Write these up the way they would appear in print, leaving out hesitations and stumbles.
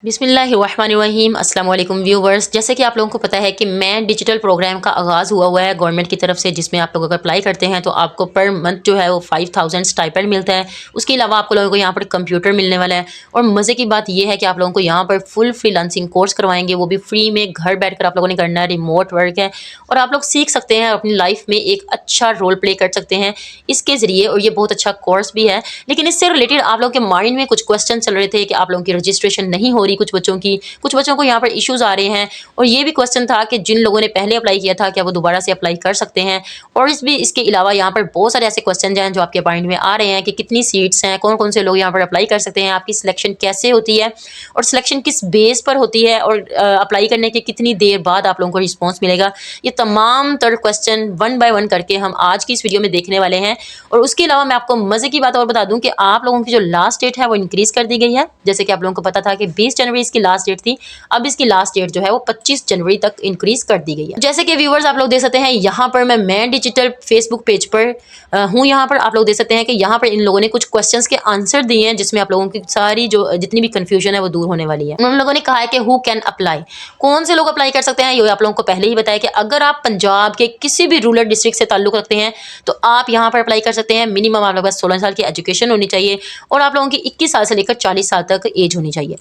बिस्मिल्लाहिर्रहमानिर्रहीम अस्सलाम वालेकुम व्यूवर्स। जैसे कि आप लोगों को पता है कि मैं डिजिटल प्रोग्राम का आगाज़ हुआ है गवर्नमेंट की तरफ से, जिसमें आप लोग अगर अप्लाई करते हैं तो आपको पर मंथ जो है वो 5000 स्टाइपेंड मिलता है। उसके अलावा आप लोगों को यहाँ पर कंप्यूटर मिलने वाला है। और मज़े की बात यह है कि आप लोगों को यहाँ पर फुल फ्रीलांसिंग कोर्स करवाएंगे, वो भी फ्री में। घर बैठ कर आप लोगों ने करना है, रिमोट वर्क है और आप लोग सीख सकते हैं, अपनी लाइफ में एक अच्छा रोल प्ले कर सकते हैं इसके ज़रिए। और ये बहुत अच्छा कोर्स भी है। लेकिन इससे रिलेटेड आप लोगों के माइंड में कुछ क्वेश्चन चल रहे थे कि आप लोगों की रजिस्ट्रेशन नहीं हो रही, कुछ बच्चों को यहाँ पर इश्यूज आ रहे हैं। और ये भी क्वेश्चन था कि जिन लोगों ने पहले अप्लाई किया था क्या वो दोबारा से अप्लाई कर सकते हैं। और इसके अलावा यहाँ पर बहुत सारे ऐसे क्वेश्चन हैं जो आपके माइंड में आ रहे हैं कि कितनी सीट्स हैं, कौन कौन से लोग यहाँ पर अप्लाई कर सकते हैं, आपकी सिलेक्शन कैसे होती है और सिलेक्शन किस बेस पर होती है, और अप्लाई करने के कितनी देर बाद आप लोगों को रिस्पॉन्स मिलेगा। ये तमाम तर क्वेश्चन वन बाय वन करके हम आज की इस वीडियो में देखने वाले हैं। और उसके अलावा मैं आपको मजे की बात और बता दूं कि आप लोगों की जो लास्ट डेट है वो इंक्रीज कर दी गई है। जैसे कि आप लोगों को पता था कि 20 जनवरी इसकी लास्ट डेट थी, अब इसकी लास्ट डेट जो है वो 25 जनवरी तक इंक्रीज कर दी गई है। जैसे कि व्यूवर्स आप लोग देख सकते हैं, यहाँ पर मैं डिजिटल फेसबुक पेज पर हूँ। यहाँ पर आप लोग देख सकते हैं कि यहाँ पर इन लोगों ने कुछ क्वेश्चंस के आंसर दिए हैं, जिसमें आप लोगों की सारी जो जितनी भी कंफ्यूजन है वो दूर होने वाली है। उन लोगों ने कहा है कि हु कैन अप्लाई, कौन से लोग अप्लाई कर सकते हैं। ये आप लोगों को पहले ही बताया कि अगर आप पंजाब के किसी भी रूरल डिस्ट्रिक्ट से ताल्लुक रखते हैं तो आप यहाँ पर अप्लाई कर सकते हैं। मिनिमम आप लोगों के पास 16 साल की एजुकेशन होनी चाहिए और आप लोगों की 21 साल से लेकर 40 साल तक एज होनी चाहिए।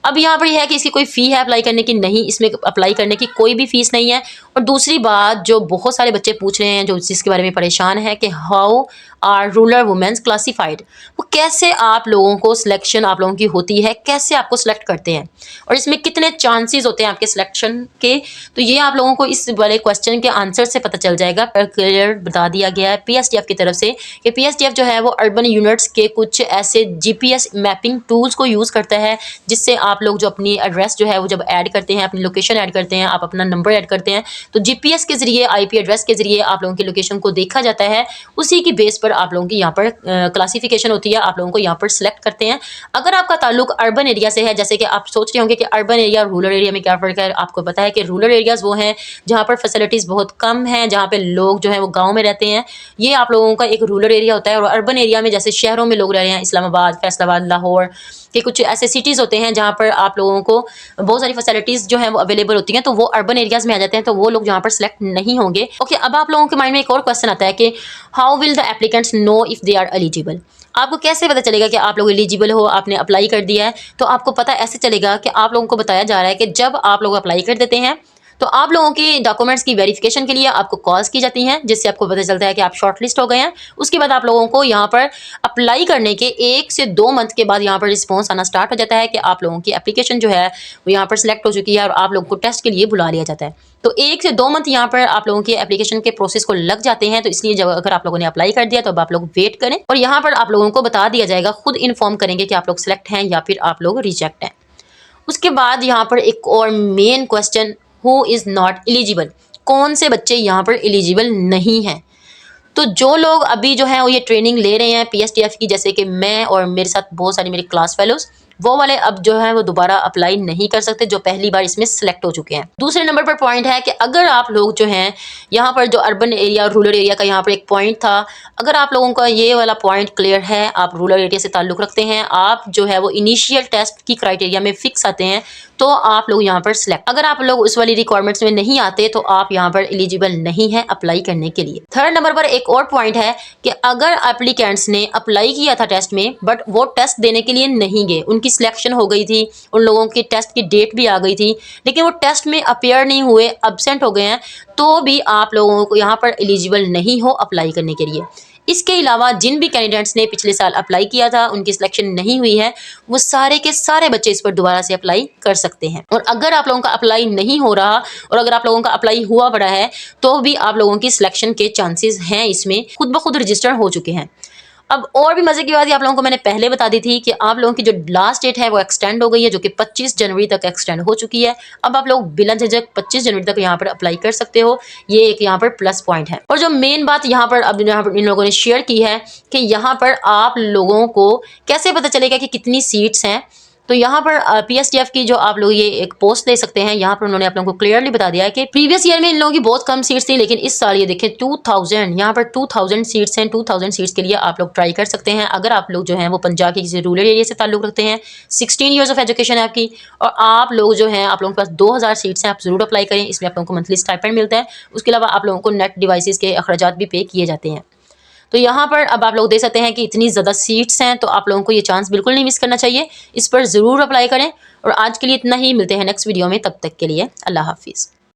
अब यहाँ पर यह है कि इसकी कोई फ़ी है अप्लाई करने की? नहीं, इसमें अप्लाई करने की कोई भी फ़ीस नहीं है। और दूसरी बात जो बहुत सारे बच्चे पूछ रहे हैं, जो जिसके बारे में परेशान है कि how are rural womens classified, वो कैसे आप लोगों को सिलेक्शन आप लोगों की होती है, कैसे आपको सिलेक्ट करते हैं और इसमें कितने चांसेस होते हैं आपके सिलेक्शन के। तो ये आप लोगों को इस वाले क्वेश्चन के आंसर से पता चल जाएगा। क्लियर बता दिया गया है पीएसटीएफ की तरफ से कि पीएसटीएफ जो है वो अर्बन यूनिट्स के कुछ ऐसे जीपीएस मैपिंग टूल्स को यूज़ करता है, जिससे आप लोग जो अपनी एड्रेस जो है वो जब ऐड करते हैं, अपनी लोकेशन ऐड करते हैं, आप अपना नंबर ऐड करते हैं, तो जीपीएस के जरिए, आईपी एड्रेस के जरिए आप लोगों की लोकेशन को देखा जाता है। उसी की बेस पर आप लोगों की यहाँ पर क्लासिफिकेशन होती है, आप लोगों को यहाँ पर सिलेक्ट करते हैं। अगर आपका ताल्लुक अर्बन एरिया से है, जैसे कि आप सोच रहे होंगे कि अर्बन एरिया और रूरल एरिया में क्या फ़र्क है, आपको पता है कि रूरल एरियाज़ वो हैं जहाँ पर फैसिलिटीज़ बहुत कम हैं, जहाँ पे लोग जो हैं वो गाँव में रहते हैं। ये आप लोगों का एक रूरल एरिया होता है। और अर्बन एरिया में जैसे शहरों में लोग रह रहे हैं, इस्लामाबाद, फैसलाबाद, लाहौर के कुछ ऐसे सिटीज़ होते हैं जहाँ पर आप लोगों को बहुत सारी फैसिलिटीज़ जो हैं वो अवेलेबल होती हैं, तो वो अर्बन एरियाज़ में आ जाते हैं, तो वो लोग यहाँ पर सिलेक्ट नहीं होंगे। ओके, अब आप लोगों के माइंड में एक और क्वेश्चन आता है कि how will the applicants know if they are eligible. आपको कैसे पता चलेगा कि आप लोग एलिजिबल हो, आपने अप्लाई कर दिया है? तो आपको पता ऐसे चलेगा कि आप लोगों को बताया जा रहा है कि जब आप लोग अप्लाई कर देते हैं तो आप लोगों की डॉक्यूमेंट्स की वेरिफिकेशन के लिए आपको कॉल्स की जाती हैं, जिससे आपको पता चलता है कि आप शॉर्टलिस्ट हो गए हैं। उसके बाद आप लोगों को यहाँ पर अप्लाई करने के 1 से 2 मंथ के बाद यहाँ पर रिस्पॉन्स आना स्टार्ट हो जाता है कि आप लोगों की एप्लीकेशन जो है वो यहाँ पर सिलेक्ट हो चुकी है और आप लोगों को टेस्ट के लिए बुला लिया जाता है। तो 1 से 2 मंथ यहाँ पर आप लोगों की एप्लीकेशन के प्रोसेस को लग जाते हैं। तो इसलिए जब अगर आप लोगों ने अप्लाई कर दिया तो अब आप लोग वेट करें, और यहाँ पर आप लोगों को बता दिया जाएगा, खुद इन्फॉर्म करेंगे कि आप लोग सिलेक्ट हैं या फिर आप लोग रिजेक्ट हैं। उसके बाद यहाँ पर एक और main question, who is not eligible, कौन से बच्चे यहाँ पर एलिजिबल नहीं हैं। तो जो लोग अभी जो है वो ये ट्रेनिंग ले रहे हैं पीएसटीएफ की, जैसे कि मैं और मेरे साथ बहुत सारी मेरी क्लास फेलोज, वो वाले अब जो है वो दोबारा अप्लाई नहीं कर सकते, जो पहली बार इसमें सिलेक्ट हो चुके हैं। दूसरे नंबर पर पॉइंट है कि अगर आप लोग जो हैं यहाँ पर जो अर्बन एरिया और रूरल एरिया का यहाँ पर एक पॉइंट था, अगर आप लोगों का ये वाला पॉइंट क्लियर है, आप रूरल एरिया से ताल्लुक़ रखते हैं, आप जो है वो इनिशियल टेस्ट की क्राइटेरिया में फिक्स आते हैं, तो आप लोग यहाँ पर सिलेक्ट। अगर आप लोग उस वाली रिक्वायरमेंट्स में नहीं आते तो आप यहाँ पर एलिजिबल नहीं है अप्लाई करने के लिए। थर्ड नंबर पर एक और पॉइंट है कि अगर एप्लीकेंट्स ने अप्लाई किया था टेस्ट में, बट वो टेस्ट देने के लिए नहीं गए, उनकी सिलेक्शन हो गई थी, उन लोगों की टेस्ट की डेट भी आ गई थी, लेकिन वो टेस्ट में अपेयर नहीं हुए, एब्सेंट हो गए हैं, तो भी आप लोगों को यहाँ पर एलिजिबल नहीं हो अप्लाई करने के लिए। इसके अलावा जिन भी कैंडिडेट्स ने पिछले साल अप्लाई किया था, उनकी सिलेक्शन नहीं हुई है, वो सारे के सारे बच्चे इस पर दोबारा से अप्लाई कर सकते हैं। और अगर आप लोगों का अप्लाई नहीं हो रहा और अगर आप लोगों का अप्लाई हुआ पड़ा है, तो भी आप लोगों की सिलेक्शन के चांसेस हैं, इसमें खुद ब खुद रजिस्टर हो चुके हैं। अब और भी मजे की बात आप लोगों को मैंने पहले बता दी थी कि आप लोगों की जो लास्ट डेट है वो एक्सटेंड हो गई है, जो कि 25 जनवरी तक एक्सटेंड हो चुकी है। अब आप लोग बिना झिझक 25 जनवरी तक यहाँ पर अप्लाई कर सकते हो। ये एक यहाँ पर प्लस पॉइंट है। और जो मेन बात यहाँ पर अब यहाँ पर इन लोगों ने शेयर की है कि यहाँ पर आप लोगों को कैसे पता चलेगा कि कितनी सीट्स हैं। तो यहाँ पर PSTF की जो आप लोग ये एक पोस्ट दे सकते हैं, यहाँ पर उन्होंने आप लोगों को क्लियरली बता दिया है कि प्रीवियस ईयर में इन लोगों की बहुत कम सीट्स थी, लेकिन इस साल ये देखें 2000, यहाँ पर 2000 सीट्स हैं। 2000 सीट्स के लिए आप लोग ट्राई कर सकते हैं। अगर आप लोग जो हैं वो पंजाब के किसी रूरल एरिया से ताल्लुक रखते हैं, 16 ईयर्स ऑफ एजुकेशन है आपकी, और आप लोग जो हैं आप लोगों के पास 2000 सीट्स हैं, आप ज़रूर अप्लाई करें। इसमें आप लोगों को मंथली स्टाइपेंड मिलता है। उसके अलावा आप लोगों को नेट डिवाइसेस के अखराजात भी पे किए जाते हैं। तो यहाँ पर अब आप लोग देख सकते हैं कि इतनी ज़्यादा सीट्स हैं, तो आप लोगों को ये चांस बिल्कुल नहीं मिस करना चाहिए। इस पर ज़रूर अप्लाई करें। और आज के लिए इतना ही, मिलते हैं नेक्स्ट वीडियो में, तब तक के लिए अल्लाह हाफिज़।